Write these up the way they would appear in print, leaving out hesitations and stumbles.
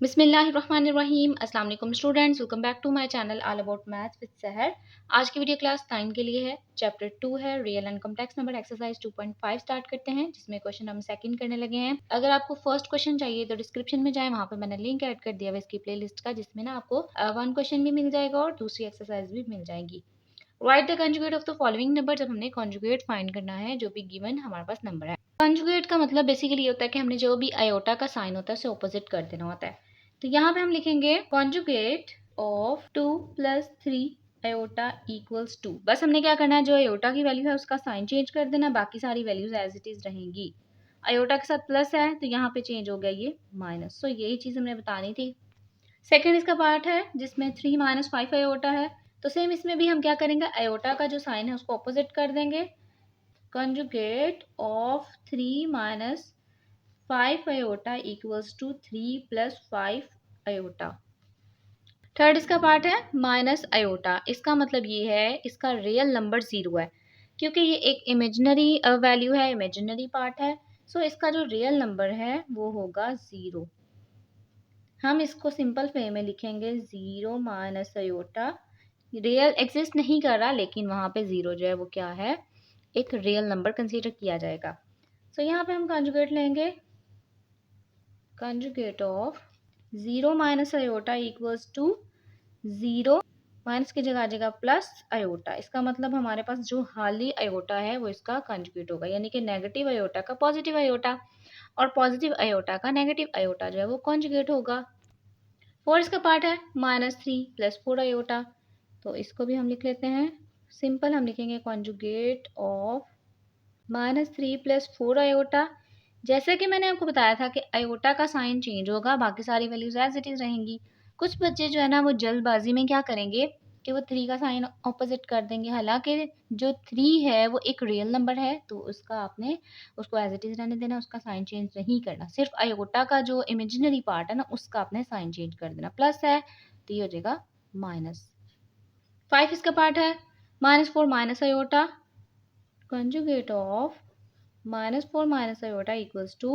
बिस्मिल्लाहिर्रहमानिर्रहीम। अस्सलाम वालेकुम students, welcome back to my channel all about maths with Sehar. आज की वीडियो क्लास 9 के लिए है। चैप्टर 2 है real and complex number exercise 2.5 start करते हैं, जिसमें क्वेश्चन हम सेकंड करने लगे हैं। अगर आपको फर्स्ट क्वेश्चन चाहिए तो डिस्क्रिप्शन में जाएं, वहां पे मैंने लिंक ऐड कर दिया है इसकी प्लेलिस्ट का, जिसमें ना आपको वन क्वेश्चन भी मिल जाएगा और दूसरी एक्सरसाइज भी मिल जाएगी। Right the conjugate of the following number, जब हमने कंजुगेट फाइंड करना है जो भी गिवन हमारे पास नंबर है। कंजुगेट का मतलब बेसिकली ये होता है कि हमने जो भी आयोटा का साइन होता है उसे ऑपोजिट कर देना होता है। तो यहाँ पे हम लिखेंगे कॉन्जुगेट ऑफ 2 + 3 आयोटा इक्वल्स 2। बस हमने क्या करना है, जो आयोटा की वैल्यू है उसका साइन चेंज कर देना, बाकी सारी वैल्यूज एज इट इज रहेंगी। आयोटा के साथ प्लस है तो यहाँ पे चेंज हो गया ये माइनस। सो यही चीज हमने बतानी थी। सेकेंड इसका पार्ट है जिसमें 3 - 5 आयोटा है। तो सेम इसमें भी हम क्या करेंगे, आयोटा का जो साइन है उसको ऑपोजिट कर देंगे। Conjugate of 3 - 5 iota equals to 3 + 5 iota. Third इसका पार्ट है माइनस आयोटा। इसका मतलब ये है इसका रियल नंबर 0 है, क्योंकि ये एक इमेजिनरी वैल्यू है, इमेजिनरी पार्ट है। सो इसका जो रियल नंबर है वो होगा 0। हम इसको सिंपल वे में लिखेंगे 0 - आयोटा। रियल एग्जिस्ट नहीं कर रहा, लेकिन वहां पे 0 जो है वो क्या है, एक रियल नंबर कंसीडर किया जाएगा। सो यहाँ पे हम कंजुगेट लेंगे, conjugate of 0 - iota equals to 0 minus की जगह आ जाएगा प्लस आयोटा। इसका मतलब हमारे पास जो हाली आयोटा है वो इसका कंजुगेट होगा, यानी कि नेगेटिव आयोटा का पॉजिटिव आयोटा और पॉजिटिव आयोटा का नेगेटिव आयोटा जो है वो कंजुगेट होगा। फोर इसका पार्ट है -3 + 4 आयोटा। तो इसको भी हम लिख लेते हैं सिंपल, हम लिखेंगे कॉन्जुगेट ऑफ -3 + 4 आयोटा। जैसे कि मैंने आपको बताया था कि आयोटा का साइन चेंज होगा, बाकी सारी वैल्यूज एज इट इज रहेंगी। कुछ बच्चे जो है ना वो जल्दबाजी में क्या करेंगे कि वो 3 का साइन ऑपोजिट कर देंगे, हालांकि जो 3 है वो एक रियल नंबर है, तो उसका आपने उसको एज इट इज रहने देना, उसका साइन चेंज नहीं करना। सिर्फ आयोटा का जो इमेजिनरी पार्ट है ना उसका आपने साइन चेंज कर देना। प्लस है तो ये हो जाएगा माइनस। 5 इसका पार्ट है -4 - iota. Conjugate of -4 - iota equals to,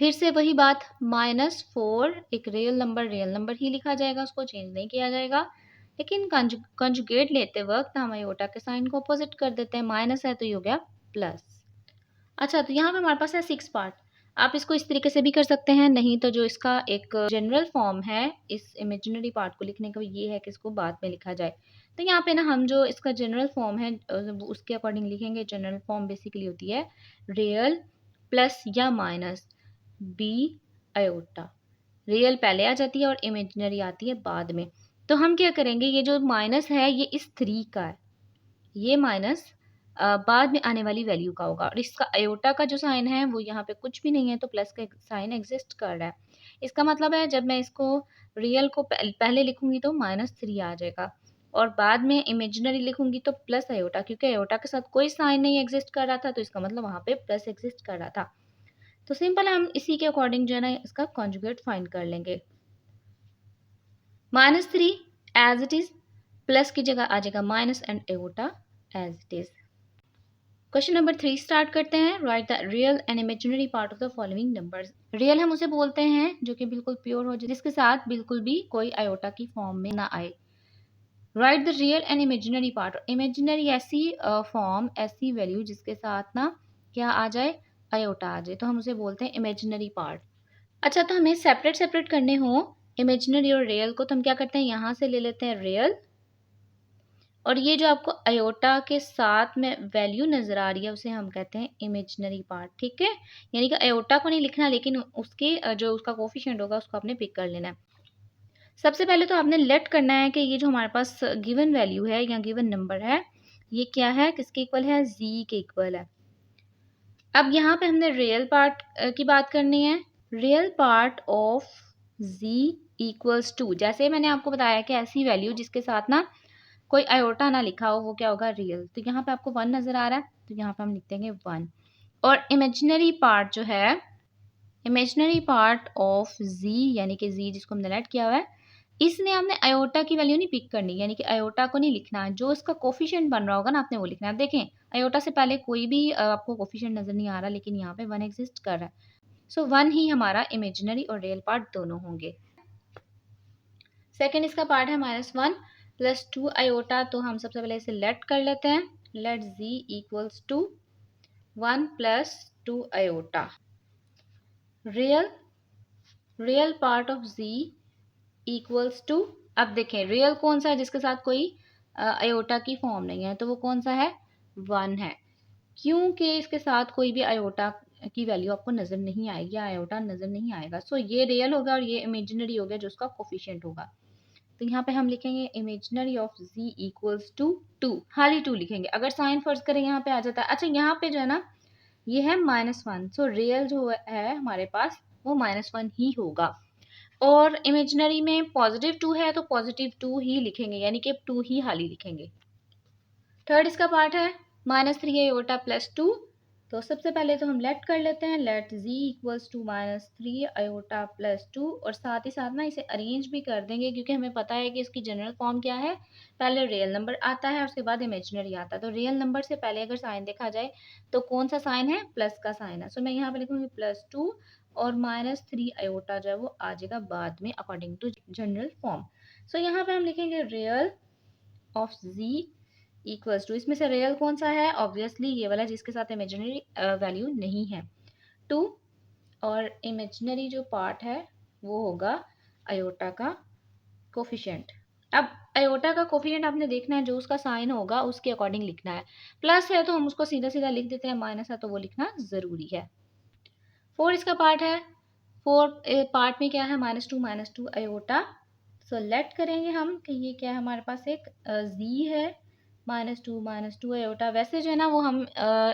फिर से वही बात, -4 एक रियल नंबर ही लिखा जाएगा, उसको चेंज नहीं किया जाएगा। लेकिन कंजुगेट लेते वक्त हम आयोटा के साइन को अपोजिट कर देते हैं, माइनस है तो ये हो गया प्लस। अच्छा, तो यहाँ पे हमारे पास है 6 पार्ट। आप इसको इस तरीके से भी कर सकते हैं, नहीं तो जो इसका एक जनरल फॉर्म है इस इमेजिनरी पार्ट को लिखने का ये है कि इसको बाद में लिखा जाए। तो यहाँ पे ना हम जो इसका जनरल फॉर्म है उसके अकॉर्डिंग लिखेंगे। जनरल फॉर्म बेसिकली होती है रियल प्लस या माइनस बी आयोटा। रियल पहले आ जाती है और इमेजिनरी आती है बाद में। तो हम क्या करेंगे, ये जो माइनस है ये इस 3 का है, ये माइनस बाद में आने वाली वैल्यू का होगा। और इसका आयोटा का जो साइन है वो यहाँ पे कुछ भी नहीं है, तो प्लस का साइन एग्जिस्ट कर रहा है। इसका मतलब है जब मैं इसको रियल को पहले लिखूंगी तो -3 आ जाएगा, और बाद में इमेजिनरी लिखूंगी तो प्लस आयोटा, क्योंकि आयोटा के साथ कोई साइन नहीं एग्जिस्ट कर रहा था, तो इसका मतलब वहां पे प्लस एग्जिस्ट कर रहा था। तो सिंपल हम इसी के अकॉर्डिंग जो है ना इसका कॉन्जुगेट फाइंड कर लेंगे। -3 एज इट इज, प्लस की जगह आ जाएगा minus and iota as it is. Question number 3 start करते हैं। Right the real and imaginary part of the following numbers. Real हम उसे बोलते हैं जो कि बिल्कुल प्योर हो, जिसके साथ बिल्कुल भी कोई आयोटा की फॉर्म में ना आए। Right the real and imaginary part. Imaginary ऐसी फॉर्म, ऐसी वैल्यू जिसके साथ ना क्या आ जाए, आयोटा आ जाए, तो हम उसे बोलते हैं इमेजिनरी पार्ट। अच्छा, तो हमें सेपरेट सेपरेट करने हो इमेजिनरी और रियल को, तो हम क्या करते हैं, यहाँ से ले लेते हैं रियल, और ये जो आपको आयोटा के साथ में वैल्यू नजर आ रही है उसे हम कहते हैं इमेजिनरी पार्ट। ठीक है, यानी कि आयोटा को नहीं लिखना, लेकिन उसके जो उसका कोफिशिएंट होगा उसको आपने पिक कर लेना है। सबसे पहले तो आपने लेट करना है कि ये जो हमारे पास गिवन वैल्यू है या गिवन नंबर है ये क्या है, किसके इक्वल है, जी के इक्वल है। अब यहाँ पे हमने रियल पार्ट की बात करनी है। Real part of z equals to, जैसे मैंने आपको बताया कि ऐसी वैल्यू जिसके साथ ना कोई आयोटा ना लिखा हो वो क्या होगा, रियल। तो यहाँ पे आपको 1 नजर आ रहा है, तो यहाँ पे हम लिख देंगे 1। और इमेजिनरी पार्ट जो है, इमेजिनरी पार्ट ऑफ जी यानी कि जी जिसको हमने लेट किया हुआ है, इसने हमने आयोटा की वैल्यू नहीं पिक करनी, यानी कि आयोटा को नहीं लिखना, जो इसका कोफिशिएंट बन रहा होगा ना आपने वो लिखना है। देखें आयोटा से पहले कोई भी आपको कोफिशिएंट नजर नहीं आ रहा, लेकिन यहाँ पे 1 एग्जिस्ट कर रहा है। सो 1 ही हमारा इमेजिनरी और रियल पार्ट दोनों होंगे। सेकेंड इसका पार्ट है -1 + 2 आयोटा, तो हम सबसे पहले इसे लेट कर लेते हैं। Let z equals to 1 + 2 iota. Real part of z equals to, अब देखें रियल कौन सा है जिसके साथ कोई आयोटा की फॉर्म नहीं है, तो वो कौन सा है, 1 है। क्योंकि इसके साथ कोई भी आयोटा की वैल्यू आपको नजर नहीं आएगी, आयोटा नजर नहीं आएगा, सो ये रियल होगा और ये इमेजिनरी हो गया जो उसका कोफिशिएंट होगा। तो यहाँ पे हम लिखेंगे imaginary of z equals to 2, खाली 2 लिखेंगे। अगर साइन फर्ज करें यहाँ पे आ जाता है। अच्छा यहाँ पे जो है ना ये है -1, सो रियल जो है हमारे पास वो -1 ही होगा। और इमेजिनरी में +2 है तो +2 ही लिखेंगे, यानी कि 2 ही खाली लिखेंगे। थर्ड इसका पार्ट है -3 आयोटा + 2, तो सबसे पहले तो हम लेट कर लेते हैं। Let z equals to -3 iota + 2, और साथ ही साथ ना इसे अरेंज भी कर देंगे क्योंकि हमें पता है कि इसकी जनरल फॉर्म क्या है, पहले रियल नंबर आता है उसके बाद इमेजिनरी आता है। तो रियल नंबर से पहले अगर साइन देखा जाए तो कौन सा साइन है, प्लस का साइन है। सो मैं यहाँ पे लिखूंगी +2 और -3 आयोटा जो है वो आ जाएगा बाद में according to general form. So यहाँ पे हम लिखेंगे real of z equals to, इसमें से रियल कौन सा है, ऑब्वियसली ये वाला जिसके साथ इमेजिनरी वैल्यू नहीं है, 2, और इमेजिनरी जो पार्ट है वो होगा आयोटा का कोफिशिएंट। अब आयोटा का कोफिशिएंट आपने देखना है, जो उसका साइन होगा उसके अकॉर्डिंग लिखना है। प्लस है तो हम उसको सीधा सीधा लिख देते हैं, माइनस है तो वो लिखना ज़रूरी है। 4 इसका पार्ट है। 4 पार्ट में क्या है, -2 आयोटा। सो लेट करेंगे हम कि ये क्या है, हमारे पास एक z है -2 आयोटा। वैसे जो है ना वो हम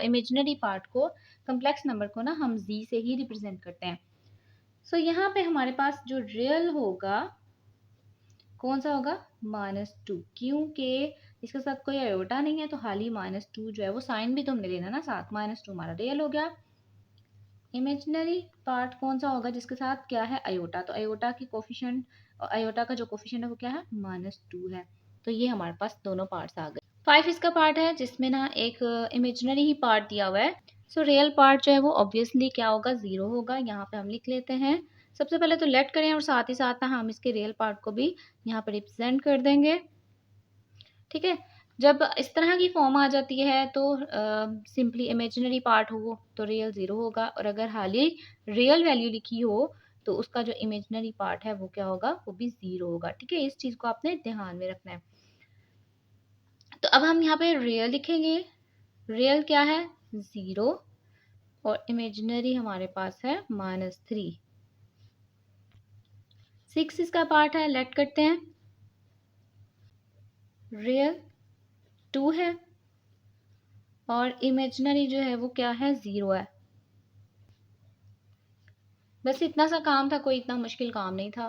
इमेजिनरी पार्ट को, कम्प्लेक्स नंबर को ना हम z से ही रिप्रेजेंट करते हैं। सो यहाँ पे हमारे पास जो रियल होगा कौन सा होगा, -2, क्योंकि इसके साथ कोई आयोटा नहीं है तो खाली -2 जो है वो साइन भी तो हमने लेना ना साथ, -2 हमारा रियल हो गया। इमेजिनरी पार्ट कौन सा होगा जिसके साथ क्या है, आयोटा, तो आयोटा की कोफिशिएंट, आयोटा का जो कोफिशिएंट है वो क्या है, -2 है। तो ये हमारे पास दोनों पार्ट्स आ गए। 5 इसका पार्ट है जिसमें ना एक इमेजिनरी ही पार्ट दिया हुआ है। सो रियल पार्ट जो है वो ऑब्वियसली क्या होगा, 0 होगा। यहाँ पे हम लिख लेते हैं, सबसे पहले तो लेट करें और साथ ही साथ ना हम इसके रियल पार्ट को भी यहाँ पे रिप्रेजेंट कर देंगे। ठीक है, जब इस तरह की फॉर्म आ जाती है तो सिंपली इमेजिनरी पार्ट हो तो रियल 0 होगा, और अगर हाली रियल वैल्यू लिखी हो तो उसका जो इमेजिनरी पार्ट है वो क्या होगा, वो भी 0 होगा। ठीक है, इस चीज़ को आपने ध्यान में रखना है। तो अब हम यहाँ पे रियल लिखेंगे। रियल क्या है, 0, और इमेजिनरी हमारे पास है -3। 6 इसका पार्ट है, लेट करते हैं। रियल 2 है और इमेजिनरी जो है वो क्या है, 0 है। बस इतना सा काम था, कोई इतना मुश्किल काम नहीं था।